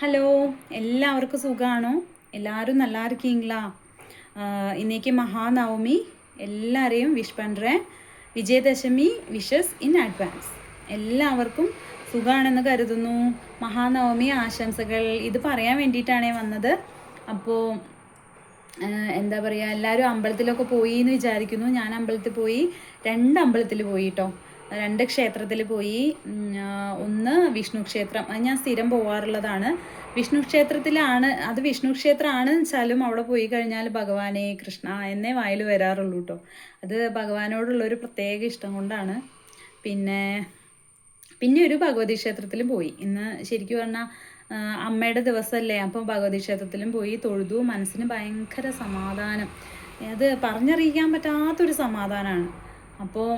Hello எல்லாருக்கும் സുഖാണോ? എല്ലാവരും நல்லா இருக்கீங்களா? இன்னைக்கு மகாநவமி എല്ലാരെയും വിഷ് പண்றேൻ. Vijayadashami wishes in advance. എല്ലാവർക്കും സുഖാണെന്ന് കരുതുന്നു. മഹാനവമി ആശംസകൾ. ഇത് പറയാൻ വേണ്ടിയിട്ടാണ് വന്നത്. അപ്പോൾ എന്താ പറയുക, എല്ലാവരും അമ്പലത്തിലൊക്കെ പോയി എന്ന് വിചാരിക്കുന്നു. ഞാൻ അമ്പലത്തിൽ പോയി, 2 അമ്പലത്തിൽ പോയി കേട്ടോ. 2 ക്ഷേത്രത്തിൽ പോയി. ഒന്ന് വിഷ്ണു ക്ഷേത്രം, അത് ഞാൻ സ്ഥിരം പോവാറുള്ളതാണ്. വിഷ്ണു ക്ഷേത്രത്തിലാണ്, അത് വിഷ്ണു ക്ഷേത്രമാണെന്ന് വെച്ചാലും അവിടെ പോയി കഴിഞ്ഞാൽ ഭഗവാനെ കൃഷ്ണ എന്നേ വായിൽ വരാറുള്ളൂ കേട്ടോ. അത് ഭഗവാനോടുള്ളൊരു പ്രത്യേക ഇഷ്ടം കൊണ്ടാണ്. പിന്നെ ഒരു ഭഗവതി ക്ഷേത്രത്തിലും പോയി. ഇന്ന് ശരിക്കും പറഞ്ഞാൽ അമ്മയുടെ ദിവസമല്ലേ, അപ്പോൾ ഭഗവതി ക്ഷേത്രത്തിലും പോയി തൊഴുതു. മനസ്സിന് ഭയങ്കര സമാധാനം, അത് പറഞ്ഞറിയിക്കാൻ പറ്റാത്തൊരു സമാധാനമാണ്. അപ്പോൾ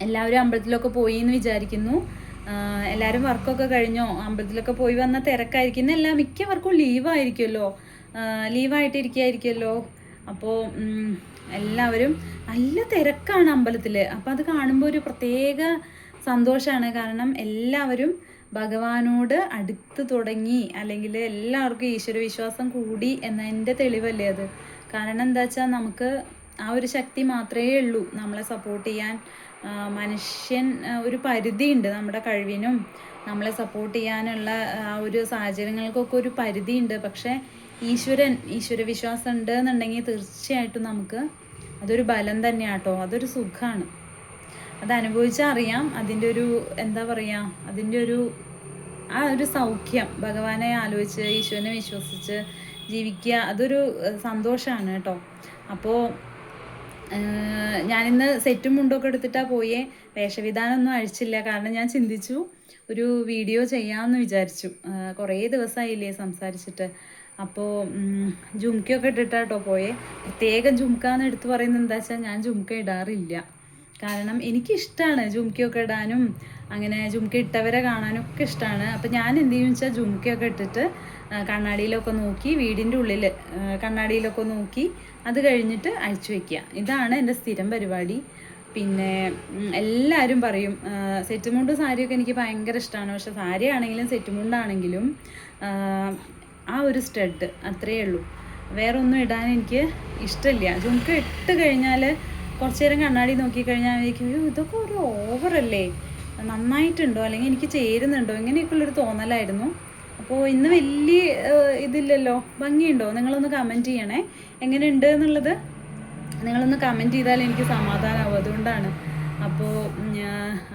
എല്ലാവരും അമ്പലത്തിലൊക്കെ പോയി എന്ന് വിചാരിക്കുന്നു. എല്ലാവരും വർക്കൊക്കെ കഴിഞ്ഞോ? അമ്പലത്തിലൊക്കെ പോയി വന്ന തിരക്കായിരിക്കും. ഇന്നെല്ലാം മിക്കവർക്കും ലീവായിരിക്കുമല്ലോ, ലീവായിട്ടിരിക്കുകയായിരിക്കുമല്ലോ. അപ്പോൾ എല്ലാവരും നല്ല തിരക്കാണ് അമ്പലത്തിൽ. അപ്പോൾ അത് കാണുമ്പോൾ ഒരു പ്രത്യേക സന്തോഷമാണ്. കാരണം എല്ലാവരും ഭഗവാനോട് അടുത്ത് തുടങ്ങി, അല്ലെങ്കിൽ എല്ലാവർക്കും ഈശ്വരവിശ്വാസം കൂടി എന്നതിൻ്റെ തെളിവല്ലേ അത്. കാരണം എന്താ വെച്ചാൽ നമുക്ക് ആ ഒരു ശക്തി മാത്രമേ ഉള്ളൂ നമ്മളെ സപ്പോർട്ട് ചെയ്യാൻ. മനുഷ്യൻ ഒരു പരിധിയുണ്ട്, നമ്മുടെ കഴിവിനും നമ്മളെ സപ്പോർട്ട് ചെയ്യാനുള്ള ആ ഒരു സാഹചര്യങ്ങൾക്കൊക്കെ ഒരു പരിധിയുണ്ട്. പക്ഷേ ഈശ്വരവിശ്വാസം ഉണ്ട് എന്നുണ്ടെങ്കിൽ തീർച്ചയായിട്ടും നമുക്ക് അതൊരു ബലം തന്നെയാണ് കേട്ടോ. അതൊരു സുഖമാണ്. അത് അനുഭവിച്ചാൽ അറിയാം അതിൻ്റെ ഒരു എന്താ പറയുക, അതിൻ്റെ ആ ഒരു സൗഖ്യം. ഭഗവാനെ ആലോചിച്ച് ഈശ്വരനെ വിശ്വസിച്ച് ജീവിക്കുക, അതൊരു സന്തോഷമാണ് കേട്ടോ. അപ്പോൾ ഞാനിന്ന് സെറ്റും മുണ്ടൊക്കെ എടുത്തിട്ടാണ് പോയേ. വേഷവിധാനമൊന്നും അഴിച്ചില്ല, കാരണം ഞാൻ ചിന്തിച്ചു ഒരു വീഡിയോ ചെയ്യാമെന്ന് വിചാരിച്ചു. കുറേ ദിവസമായില്ലേ സംസാരിച്ചിട്ട്. അപ്പോൾ ജുംക്കയൊക്കെ ഇട്ടിട്ടാട്ടോ പോയേ. പ്രത്യേകം ജുംക്കാന്ന് എടുത്ത് പറയുന്നത് എന്താ വെച്ചാൽ, ഞാൻ ജുംക്ക ഇടാറില്ല. കാരണം എനിക്കിഷ്ടമാണ് ജുംക്കയൊക്കെ ഇടാനും, അങ്ങനെ ജുംക്ക ഇട്ടവരെ കാണാനൊക്കെ ഇഷ്ടമാണ്. അപ്പോൾ ഞാൻ എന്ത് ചെയ്യുമെന്ന് വെച്ചാൽ, ജുംക്കയൊക്കെ ഇട്ടിട്ട് കണ്ണാടിയിലൊക്കെ നോക്കി, വീടിൻ്റെ ഉള്ളിൽ കണ്ണാടിയിലൊക്കെ നോക്കി, അത് കഴിഞ്ഞിട്ട് അഴിച്ചു വയ്ക്കുക. ഇതാണ് എൻ്റെ സ്ഥിരം പരിപാടി. പിന്നെ എല്ലാവരും പറയും സെറ്റ് മുണ്ട് സാരിയൊക്കെ എനിക്ക് ഭയങ്കര ഇഷ്ടമാണ്. പക്ഷെ സാരി ആണെങ്കിലും സെറ്റ് മുണ്ടാണെങ്കിലും ആ ഒരു സ്റ്റഡ് അത്രയേ ഉള്ളൂ, വേറെ ഒന്നും ഇടാൻ എനിക്ക് ഇഷ്ടമില്ല. ജുംക്ക ഇട്ട് കഴിഞ്ഞാൽ കുറച്ച് നേരം കണ്ണാടി നോക്കിക്കഴിഞ്ഞാൽ എനിക്ക് ഇതൊക്കെ ഒരു ഓവറല്ലേ, നന്നായിട്ടുണ്ടോ അല്ലെങ്കിൽ എനിക്ക് ചേരുന്നുണ്ടോ, ഇങ്ങനെയൊക്കെയുള്ളൊരു തോന്നലായിരുന്നു. അപ്പോൾ ഇന്ന് വലിയ ഇതില്ലല്ലോ, ഭംഗിയുണ്ടോ? നിങ്ങളൊന്ന് കമൻറ്റ് ചെയ്യണേ എങ്ങനെയുണ്ട് എന്നുള്ളത്. നിങ്ങളൊന്ന് കമൻറ്റ് ചെയ്താൽ എനിക്ക് സമാധാനമാവും, അതുകൊണ്ടാണ്.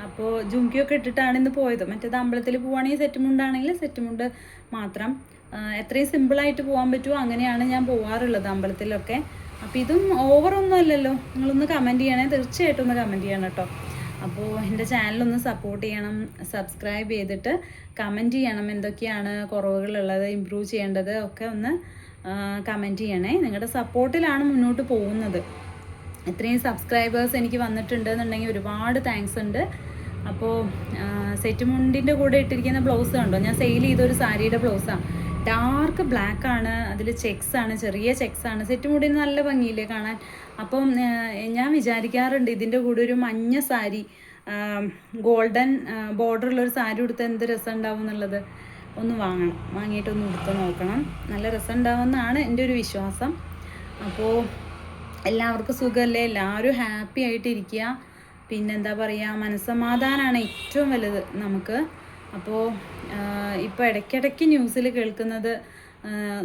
അപ്പോൾ ജുംക്കിയൊക്കെ ഇട്ടിട്ടാണ് ഇന്ന് പോയത്. മറ്റേത് അമ്പലത്തിൽ പോവുകയാണെങ്കിൽ സെറ്റ് മുണ്ടാണെങ്കിൽ സെറ്റ് മുണ്ട് മാത്രം, എത്രയും സിമ്പിളായിട്ട് പോകാൻ പറ്റുമോ അങ്ങനെയാണ് ഞാൻ പോകാറുള്ളത് അമ്പലത്തിലൊക്കെ. അപ്പോൾ ഇതും ഓവറൊന്നും അല്ലല്ലോ. നിങ്ങളൊന്ന് കമൻറ്റ് ചെയ്യണേ, തീർച്ചയായിട്ടും ഒന്ന് കമൻറ്റ് ചെയ്യണം കേട്ടോ. അപ്പോൾ എൻ്റെ ചാനലൊന്ന് സപ്പോർട്ട് ചെയ്യണം, സബ്സ്ക്രൈബ് ചെയ്തിട്ട് കമൻറ്റ് ചെയ്യണം. എന്തൊക്കെയാണ് കുറവുകളുള്ളത്, ഇമ്പ്രൂവ് ചെയ്യേണ്ടത് ഒക്കെ ഒന്ന് കമൻറ്റ് ചെയ്യണേ. നിങ്ങളുടെ സപ്പോർട്ടിലാണ് മുന്നോട്ട് പോകുന്നത്. ഇത്രയും സബ്സ്ക്രൈബേഴ്സ് എനിക്ക് വന്നിട്ടുണ്ട് എന്നുണ്ടെങ്കിൽ ഒരുപാട് താങ്ക്സ് ഉണ്ട്. അപ്പോൾ സെറ്റ് മുണ്ടിൻ്റെ കൂടെ ഇട്ടിരിക്കുന്ന ബ്ലൗസ് കണ്ടോ, ഞാൻ സെയിൽ ചെയ്തൊരു സാരിയുടെ ബ്ലൗസാണ്. ഡാർക്ക് ബ്ലാക്ക് ആണ്, അതിൽ ചെക്സാണ്, ചെറിയ ചെക്സാണ്. സെറ്റ് മുണ്ടിന് നല്ല ഭംഗിയില്ലേ കാണാൻ. അപ്പം ഞാൻ വിചാരിക്കാറുണ്ട് ഇതിൻ്റെ കൂടെ ഒരു മഞ്ഞ സാരി, ഗോൾഡൻ ബോർഡറുള്ളൊരു സാരി ഉടുത്ത് എന്ത് രസം ഉണ്ടാവും എന്നുള്ളത്. ഒന്ന് വാങ്ങണം, വാങ്ങിയിട്ടൊന്ന് ഉടുത്ത് നോക്കണം. നല്ല രസം ഉണ്ടാവുമെന്നാണ് എൻ്റെ ഒരു വിശ്വാസം. അപ്പോൾ എല്ലാവർക്കും സുഖമല്ലേ, എല്ലാവരും ഹാപ്പി ആയിട്ടിരിക്കുക. പിന്നെന്താ പറയുക, മനസ്സമാധാനമാണ് ഏറ്റവും വലുത് നമുക്ക്. അപ്പോൾ ഇപ്പോൾ ഇടയ്ക്കിടയ്ക്ക് ന്യൂസിൽ കേൾക്കുന്നത്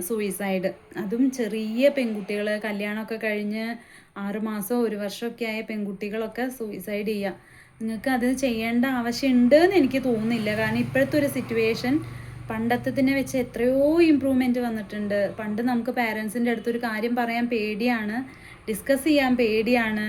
സൂയിസൈഡ്, അതും ചെറിയ പെൺകുട്ടികൾ, കല്യാണമൊക്കെ കഴിഞ്ഞ് 6 മാസമോ 1 വർഷമൊക്കെ ആയ പെൺകുട്ടികളൊക്കെ സൂയിസൈഡ് ചെയ്യുക. നിങ്ങൾക്ക് അത് ചെയ്യേണ്ട ആവശ്യമുണ്ട് എന്ന് എനിക്ക് തോന്നുന്നില്ല. കാരണം ഇപ്പോഴത്തെ ഒരു സിറ്റുവേഷൻ പണ്ടത്തതിനെ വെച്ച് എത്രയോ ഇമ്പ്രൂവ്മെൻറ്റ് വന്നിട്ടുണ്ട്. പണ്ട് നമുക്ക് പാരൻസിൻ്റെ അടുത്തൊരു കാര്യം പറയാൻ പേടിയാണ്, ഡിസ്കസ് ചെയ്യാൻ പേടിയാണ്,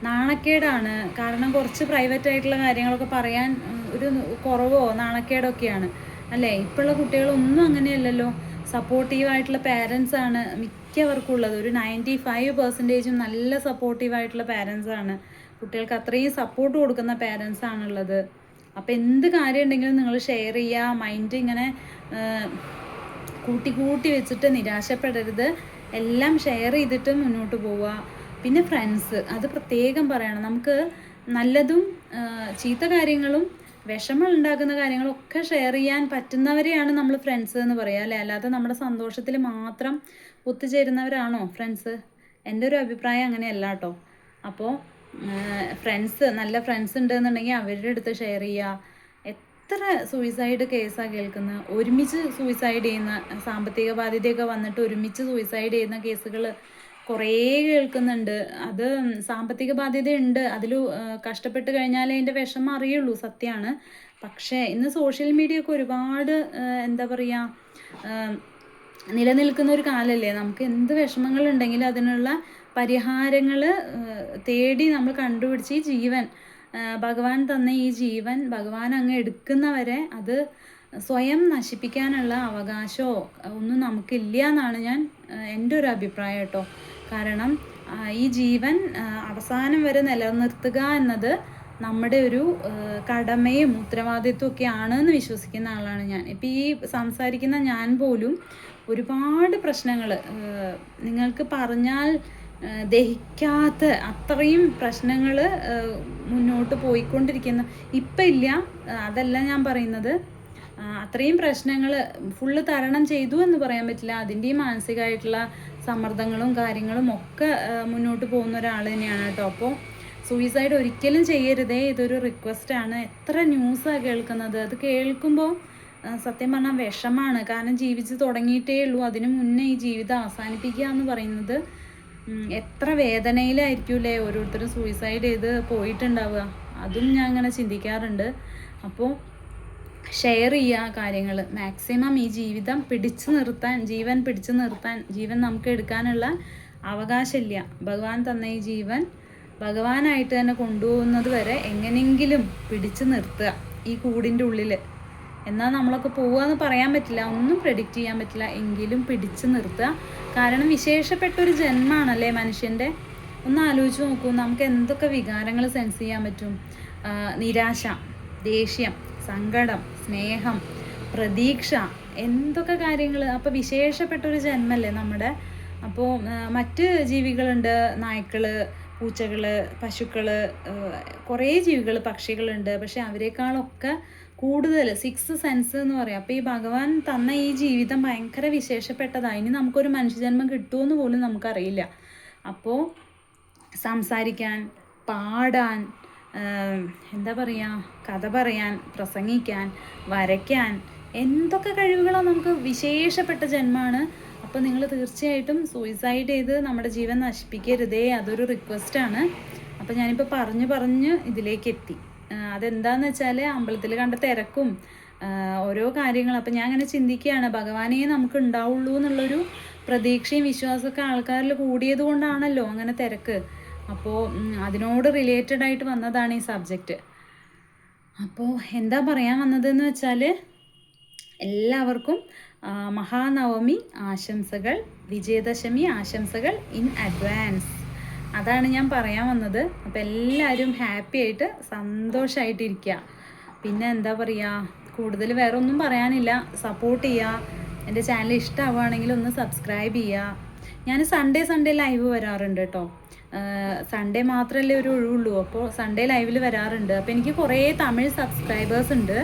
നാണക്കേടാണ്. കാരണം കുറച്ച് പ്രൈവറ്റ് ആയിട്ടുള്ള കാര്യങ്ങളൊക്കെ പറയാൻ ഒരു കുറവോ നാണക്കേടൊക്കെയാണ് അല്ലേ. ഇപ്പോഴുള്ള കുട്ടികളൊന്നും അങ്ങനെയല്ലല്ലോ. സപ്പോർട്ടീവായിട്ടുള്ള പാരൻസാണ് മിക്കവർക്കും ഉള്ളത്. ഒരു 95% നല്ല സപ്പോർട്ടീവായിട്ടുള്ള പാരൻസാണ്. കുട്ടികൾക്ക് അത്രയും സപ്പോർട്ട് കൊടുക്കുന്ന പാരൻസാണുള്ളത്. അപ്പോൾ എന്ത് കാര്യം ഉണ്ടെങ്കിലും നിങ്ങൾ ഷെയർ ചെയ്യുക. മൈൻഡ് ഇങ്ങനെ കൂട്ടി വെച്ചിട്ട് നിരാശപ്പെടരുത്. എല്ലാം ഷെയർ ചെയ്തിട്ട് മുന്നോട്ട് പോവുക. പിന്നെ ഫ്രണ്ട്സ്, അത് പ്രത്യേകം പറയണം. നമുക്ക് നല്ലതും ചീത്ത കാര്യങ്ങളും വിഷമം ഉണ്ടാക്കുന്ന കാര്യങ്ങളൊക്കെ ഷെയർ ചെയ്യാൻ പറ്റുന്നവരെയാണ് നമ്മൾ ഫ്രണ്ട്സ് എന്ന് പറയുക അല്ലേ. അല്ലാതെ നമ്മുടെ സന്തോഷത്തിൽ മാത്രം ഒത്തുചേരുന്നവരാണോ ഫ്രണ്ട്സ്? എൻ്റെ ഒരു അഭിപ്രായം അങ്ങനെയല്ല കേട്ടോ. അപ്പോൾ ഫ്രണ്ട്സ്, നല്ല ഫ്രണ്ട്സ് ഉണ്ടെന്നുണ്ടെങ്കിൽ അവരുടെ അടുത്ത് ഷെയർ ചെയ്യുക. എത്ര സൂയിസൈഡ് കേസാണ് കേൾക്കുന്നത്, ഒരുമിച്ച് സൂയിസൈഡ് ചെയ്യുന്ന, സാമ്പത്തിക ബാധ്യതയൊക്കെ വന്നിട്ട് ഒരുമിച്ച് സൂയിസൈഡ് ചെയ്യുന്ന കേസുകൾ കുറേ കേൾക്കുന്നുണ്ട്. അത് സാമ്പത്തിക ബാധ്യതയുണ്ട്, അതിൽ കഷ്ടപ്പെട്ട് കഴിഞ്ഞാലേ അതിൻ്റെ വിഷമം അറിയുള്ളൂ, സത്യമാണ്. പക്ഷേ ഇന്ന് സോഷ്യൽ മീഡിയ ഒക്കെ ഒരുപാട് എന്താ പറയുക, നിലനിൽക്കുന്ന ഒരു കാലമല്ലേ. നമുക്ക് എന്ത് വിഷമങ്ങളുണ്ടെങ്കിലും അതിനുള്ള പരിഹാരങ്ങൾ തേടി നമ്മൾ കണ്ടുപിടിച്ച് ഈ ജീവൻ, ഭഗവാൻ തന്ന ഈ ജീവൻ ഭഗവാൻ അങ്ങ് എടുക്കുന്നവരെ അത് സ്വയം നശിപ്പിക്കാനുള്ള അവകാശമോ ഒന്നും നമുക്കില്ല എന്നാണ് എൻ്റെ ഒരു അഭിപ്രായം കേട്ടോ. കാരണം ഈ ജീവൻ അവസാനം വരെ നിലനിർത്തുക എന്നത് നമ്മുടെ ഒരു കടമയും ഉത്തരവാദിത്വം ഒക്കെ ആണെന്ന് വിശ്വസിക്കുന്ന ആളാണ് ഞാൻ. ഇപ്പം ഈ സംസാരിക്കുന്ന ഞാൻ പോലും ഒരുപാട് പ്രശ്നങ്ങൾ, നിങ്ങൾക്ക് പറഞ്ഞാൽ ദഹിക്കാത്ത അത്രയും പ്രശ്നങ്ങൾ മുന്നോട്ട് പോയിക്കൊണ്ടിരിക്കുന്ന, ഇപ്പം ഇല്ല, അതല്ല ഞാൻ പറയുന്നത്. അത്രയും പ്രശ്നങ്ങൾ ഫുള്ള് തരണം ചെയ്തു എന്ന് പറയാൻ പറ്റില്ല. അതിൻ്റെയും മാനസികമായിട്ടുള്ള സമ്മർദ്ദങ്ങളും കാര്യങ്ങളും ഒക്കെ മുന്നോട്ട് പോകുന്ന ഒരാൾ തന്നെയാണ് കേട്ടോ. അപ്പോൾ സൂയിസൈഡ് ഒരിക്കലും ചെയ്യരുതേ, ഇതൊരു റിക്വസ്റ്റാണ്. എത്ര ന്യൂസാണ് കേൾക്കുന്നത്, അത് കേൾക്കുമ്പോൾ സത്യം പറഞ്ഞാൽ വിഷമാണ്. കാരണം ജീവിച്ച് തുടങ്ങിയിട്ടേ ഉള്ളൂ, അതിനു മുന്നേ ഈ ജീവിതം അവസാനിപ്പിക്കുക എന്ന് പറയുന്നത് എത്ര വേദനയിലായിരിക്കൂലേ ഓരോരുത്തരും സൂയിസൈഡ് ചെയ്ത് പോയിട്ടുണ്ടാവുക. അതും ഞാൻ അങ്ങനെ ചിന്തിക്കാറുണ്ട്. അപ്പോൾ ഷെയർ ചെയ്യുക കാര്യങ്ങൾ മാക്സിമം. ഈ ജീവിതം പിടിച്ചു നിർത്താൻ, ജീവൻ പിടിച്ചു നിർത്താൻ, ജീവൻ നമുക്ക് എടുക്കാനുള്ള അവകാശമില്ല. ഭഗവാൻ തന്ന ഈ ജീവൻ ഭഗവാനായിട്ട് തന്നെ കൊണ്ടുപോകുന്നത് വരെ എങ്ങനെയെങ്കിലും പിടിച്ചു നിർത്തുക ഈ കൂടിൻ്റെ ഉള്ളിൽ. എന്നാൽ നമ്മളൊക്കെ പോവുകയെന്ന് പറയാൻ പറ്റില്ല, ഒന്നും പ്രെഡിക്റ്റ് ചെയ്യാൻ പറ്റില്ല, എങ്കിലും പിടിച്ചു നിർത്തുക. കാരണം വിശേഷപ്പെട്ടൊരു ജന്മമാണല്ലേ മനുഷ്യൻ്റെ. ഒന്ന് ആലോചിച്ച് നോക്കൂ, നമുക്ക് എന്തൊക്കെ വികാരങ്ങൾ സെൻസ് ചെയ്യാൻ പറ്റും. നിരാശ, ദേഷ്യം, സങ്കടം, സ്നേഹം, പ്രതീക്ഷ, എന്തൊക്കെ കാര്യങ്ങൾ. അപ്പോൾ വിശേഷപ്പെട്ടൊരു ജന്മല്ലേ നമ്മുടെ. അപ്പോൾ മറ്റ് ജീവികളുണ്ട്, നായ്ക്കൾ, പൂച്ചകൾ, പശുക്കൾ, കുറേ ജീവികൾ, പക്ഷികളുണ്ട്. പക്ഷെ അവരെക്കാളൊക്കെ കൂടുതൽ 6 സെൻസ് എന്ന് പറയാം. അപ്പോൾ ഈ ഭഗവാൻ തന്ന ഈ ജീവിതം ഭയങ്കര വിശേഷപ്പെട്ടതാണ്. ഇനി നമുക്കൊരു മനുഷ്യജന്മം കിട്ടുമെന്ന് പോലും നമുക്കറിയില്ല. അപ്പോൾ സംസാരിക്കാൻ, പാടാൻ, എന്താ പറയുക, കഥ പറയാൻ, പ്രസംഗിക്കാൻ, വരയ്ക്കാൻ, എന്തൊക്കെ കഴിവുകളാണ് നമുക്ക്. വിശേഷപ്പെട്ട ജന്മമാണ്. അപ്പോൾ നിങ്ങൾ തീർച്ചയായിട്ടും സൂയിസൈഡ് ചെയ്ത് നമ്മുടെ ജീവൻ നശിപ്പിക്കരുതേ, അതൊരു റിക്വസ്റ്റാണ്. അപ്പോൾ ഞാനിപ്പോൾ പറഞ്ഞ് ഇതിലേക്ക് എത്തി. അതെന്താന്ന് വെച്ചാൽ അമ്പലത്തിൽ കണ്ട തിരക്കും ഓരോ കാര്യങ്ങൾ. അപ്പം ഞാൻ അങ്ങനെ ചിന്തിക്കുകയാണ്, ഭഗവാനേ നമുക്ക് ഉണ്ടാവുള്ളൂ എന്നുള്ളൊരു പ്രതീക്ഷയും വിശ്വാസമൊക്കെ ആൾക്കാരിൽ കൂടിയത് കൊണ്ടാണല്ലോ അങ്ങനെ തിരക്ക്. അപ്പോൾ അതിനോട് റിലേറ്റഡ് ആയിട്ട് വന്നതാണ് ഈ സബ്ജക്റ്റ്. അപ്പോൾ എന്താ പറയാൻ വന്നതെന്ന് വെച്ചാൽ, എല്ലാവർക്കും മഹാനവമി ആശംസകൾ, വിജയദശമി ആശംസകൾ ഇൻ അഡ്വാൻസ്. അതാണ് ഞാൻ പറയാൻ വന്നത്. അപ്പോൾ എല്ലാവരും ഹാപ്പി ആയിട്ട് സന്തോഷമായിട്ടിരിക്കുക. പിന്നെ എന്താ പറയുക, കൂടുതൽ വേറെ ഒന്നും പറയാനില്ല. സപ്പോർട്ട് ചെയ്യുക. എൻ്റെ ചാനൽ ഇഷ്ടമാവുകയാണെങ്കിൽ ഒന്ന് സബ്സ്ക്രൈബ് ചെയ്യുക. ഞാൻ സൺഡേ ലൈവ് വരാറുണ്ട് കേട്ടോ. സൺഡേ മാത്രമല്ലേ ഒരു ഒഴിവുള്ളൂ. അപ്പോൾ സൺഡേ ലൈവിൽ വരാറുണ്ട്. അപ്പോൾ എനിക്ക് കുറേ തമിഴ് സബ്സ്ക്രൈബേഴ്സ് ഉണ്ട്.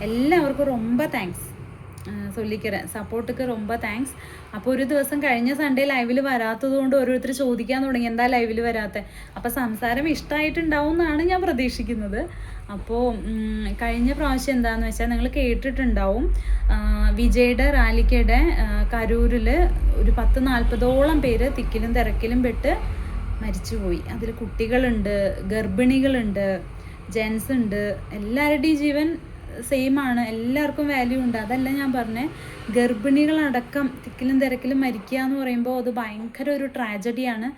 എല്ലാവർക്കും ரொம்ப താങ്ക്സ് சொல்லிக்கிறேன். സപ്പോർട്ടുക്ക് ரொம்ப താങ്ക്സ്. അപ്പോൾ ഒരു ദിവസം കഴിഞ്ഞ സൺഡേ ലൈവിൽ വരാത്തത് കൊണ്ട് ഓരോരുത്തർ ചോദിക്കാൻ തുടങ്ങി, എന്താ ലൈവിൽ വരാത്തത്. അപ്പോൾ സംസാരം ഇഷ്ടമായിട്ടുണ്ടാവും എന്നാണ് ഞാൻ പ്രതീക്ഷിക്കുന്നത്. അപ്പോൾ കഴിഞ്ഞ പ്രാവശ്യം എന്താണെന്ന് വെച്ചാൽ നിങ്ങൾ കേട്ടിട്ടുണ്ടാവും, വിജയുടെ റാലിക്കിടെ കരൂരിൽ ഒരു 10-40ഓളം പേര് തിക്കിലും തിരക്കിലും പെട്ട് മരിച്ചുപോയി. അതിൽ കുട്ടികളുണ്ട്, ഗർഭിണികളുണ്ട്, ജെൻസ് ഉണ്ട്. എല്ലാവരുടെയും ജീവൻ സെയിം ആണ്, എല്ലാവർക്കും വാല്യൂ ഉണ്ട്. അതല്ല ഞാൻ പറഞ്ഞത്, ഗർഭിണികളടക്കം തിക്കിലും തിരക്കിലും മരിക്കുക എന്ന് പറയുമ്പോൾ അത് ഭയങ്കര ഒരു ട്രാജഡിയാണ്.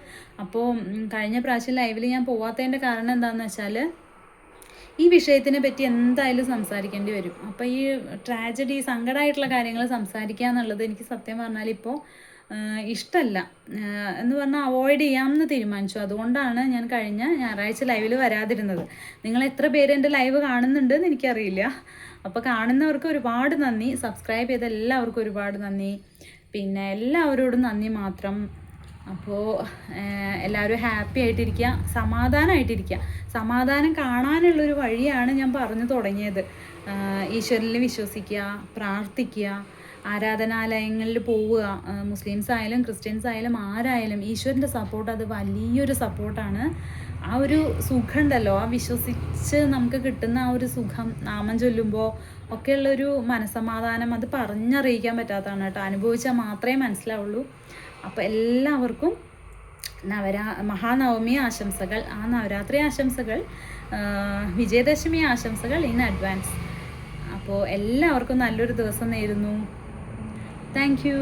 അപ്പോൾ കഴിഞ്ഞ പ്രാവശ്യം ലൈവിൽ ഞാൻ പോവാത്തതിൻ്റെ കാരണം എന്താണെന്ന് വെച്ചാൽ, ഈ വിഷയത്തിനെ പറ്റി എന്തായാലും സംസാരിക്കേണ്ടി വരും. അപ്പോൾ ഈ ട്രാജഡി, സങ്കടമായിട്ടുള്ള കാര്യങ്ങൾ സംസാരിക്കുക എന്നുള്ളത് എനിക്ക് സത്യം പറഞ്ഞാൽ ഇപ്പോൾ ഇഷ്ടമല്ല എന്ന് പറഞ്ഞാൽ അവോയ്ഡ് ചെയ്യാമെന്ന് തീരുമാനിച്ചു. അതുകൊണ്ടാണ് ഞാൻ കഴിഞ്ഞ ഞായറാഴ്ച ലൈവിൽ വരാതിരുന്നത്. നിങ്ങൾ എത്ര പേര് എൻ്റെ ലൈവ് കാണുന്നുണ്ടെന്ന് എനിക്കറിയില്ല. അപ്പോൾ കാണുന്നവർക്ക് ഒരുപാട് നന്ദി, സബ്സ്ക്രൈബ് ചെയ്ത എല്ലാവർക്കും ഒരുപാട് നന്ദി. പിന്നെ എല്ലാവരോടും നന്ദി മാത്രം. അപ്പോൾ എല്ലാവരും ഹാപ്പി ആയിട്ടിരിക്കുക, സമാധാനമായിട്ടിരിക്കുക. സമാധാനം കാണാനുള്ളൊരു വഴിയാണ് ഞാൻ പറഞ്ഞു തുടങ്ങിയത്. ഈശ്വരനിൽ വിശ്വസിക്കുക, പ്രാർത്ഥിക്കുക, ആരാധനാലയങ്ങളിൽ പോവുക. മുസ്ലിംസ് ആയാലും ക്രിസ്ത്യൻസ് ആയാലും ആരായാലും ഈശ്വരൻ്റെ സപ്പോർട്ട് അത് വലിയൊരു സപ്പോർട്ടാണ്. ആ ഒരു സുഖം ഉണ്ടല്ലോ, ആ വിശ്വസിച്ച് നമുക്ക് കിട്ടുന്ന ആ ഒരു സുഖം, നാമം ചൊല്ലുമ്പോൾ ഒക്കെയുള്ളൊരു മനസ്സമാധാനം, അത് പറഞ്ഞറിയിക്കാൻ പറ്റാത്തതാണ് കേട്ടോ. അനുഭവിച്ചാൽ മാത്രമേ മനസ്സിലാവുള്ളൂ. അപ്പോൾ എല്ലാവർക്കും മഹാനവമി ആശംസകൾ, ആ നവരാത്രി ആശംസകൾ, വിജയദശമി ആശംസകൾ ഇൻ അഡ്വാൻസ്. അപ്പോൾ എല്ലാവർക്കും നല്ലൊരു ദിവസം നേരുന്നു. Thank you.